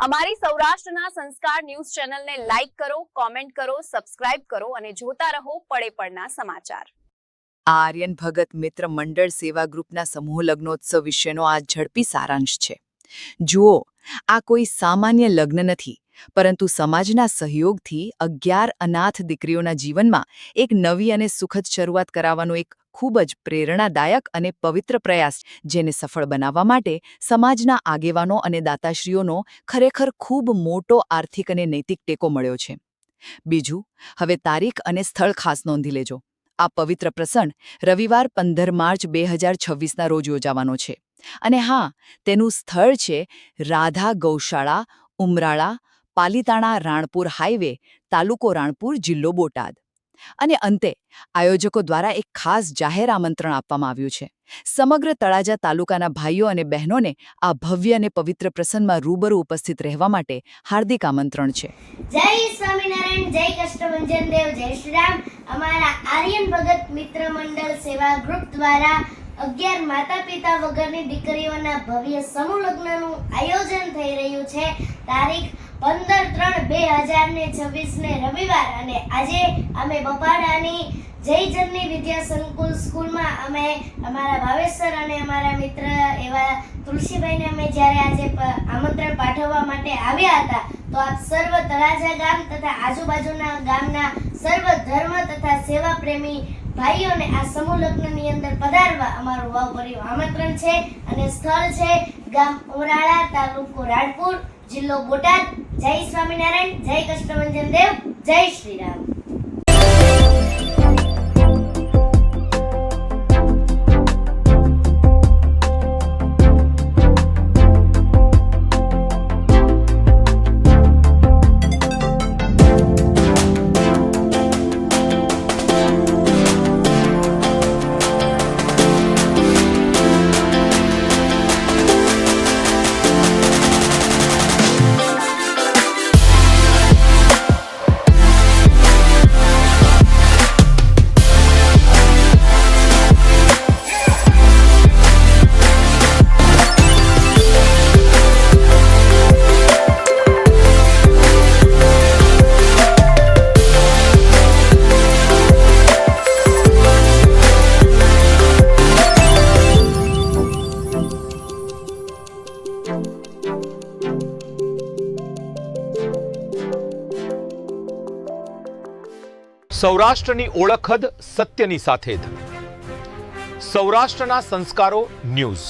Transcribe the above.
અમારી સૌરાષ્ટ્રના સંસ્કાર ન્યૂઝ ચેનલને લાઈક કરો, કોમેન્ટ કરો, સબસ્ક્રાઇબ કરો અને જોતા રહો પળે પળના સમાચાર. આર્યન ભગત મિત્ર મંડળ સેવા ગ્રુપના સમૂહ લગ્નોત્સવ વિશેનો આ ઝડપી સારાંશ છે. જુઓ, આ કોઈ સામાન્ય લગ્ન નથી, પરંતુ સમાજના સહયોગથી 11 અનાથ દીકરીઓના જીવનમાં એક નવી અને સુખદ શરૂઆત કરાવવાનો એક ખૂબ જ પ્રેરણાદાયક અને પવિત્ર પ્રયાસ, જેને સફળ બનાવવા માટે સમાજના આગેવાનો અને દાતાશ્રીઓનો ખરેખર ખૂબ મોટો આર્થિક અને નૈતિક ટેકો મળ્યો છે. બીજું, હવે તારીખ અને સ્થળ ખાસ નોંધી લેજો. આ પવિત્ર પ્રસંગ રવિવાર 15 માર્ચ 2026ના રોજ યોજાવાનો છે. અને હા, તેનું સ્થળ છે રાધા ગૌશાળા, ઉમરાળા, પાલીતાણા રાણપુર હાઈવે, તાલુકો રાણપુર, જિલ્લો બોટાદ. અને અંતે આયોજકો દ્વારા એક ખાસ જાહેર આમંત્રણ આપવામાં આવ્યું છે. સમગ્ર તળાજા તાલુકાના ભાઈઓ અને બહેનોને આ ભવ્ય અને પવિત્ર પ્રસંગમાં રૂબરૂ ઉપસ્થિત રહેવા માટે હાર્દિક આમંત્રણ છે. જય સ્વામિનારાયણ, જય કષ્ટભંજન દેવ, જય શ્રી રામ. અમારા આર્યન ભગત મિત્ર મંડળ સેવા ગ્રુપ દ્વારા 11 માતા પિતા વગરની દીકરીઓના ભવ્ય સમૂહ લગ્નનું આયોજન થઈ રહ્યું છે. તારીખ 15/3/2026 ને રવિવાર, અને આજે અમે બપાડાની જય જનની વિદ્યા સંકુલ સ્કૂલમાં અમે અમારા ભાવેશ સર અને અમારા મિત્ર એવા તુલસીભાઈને અમે જ્યારે આજે આમંત્રણ પાઠવવા માટે આવ્યા હતા, તો આપ સર્વ તળાજા ગામ તથા આજુબાજુના ગામના સર્વ ધર્મ તથા સેવા પ્રેમી ભાઈઓને આ સમૂહ લગ્નની અંદર પધારવા અમારું ભાવભર્યું આમંત્રણ છે. અને સ્થળ છે ગામ ઉમરાળા, તાલુકો રાણપુર, જિલ્લો બોટાદ. જય સ્વામિનારાયણ, જય કષ્ટભંજન દેવ, જય શ્રી રામ. સૌરાષ્ટ્રની ઓળખ જ સત્યની સાથે જ. સૌરાષ્ટ્રના સંસ્કારો ન્યૂઝ.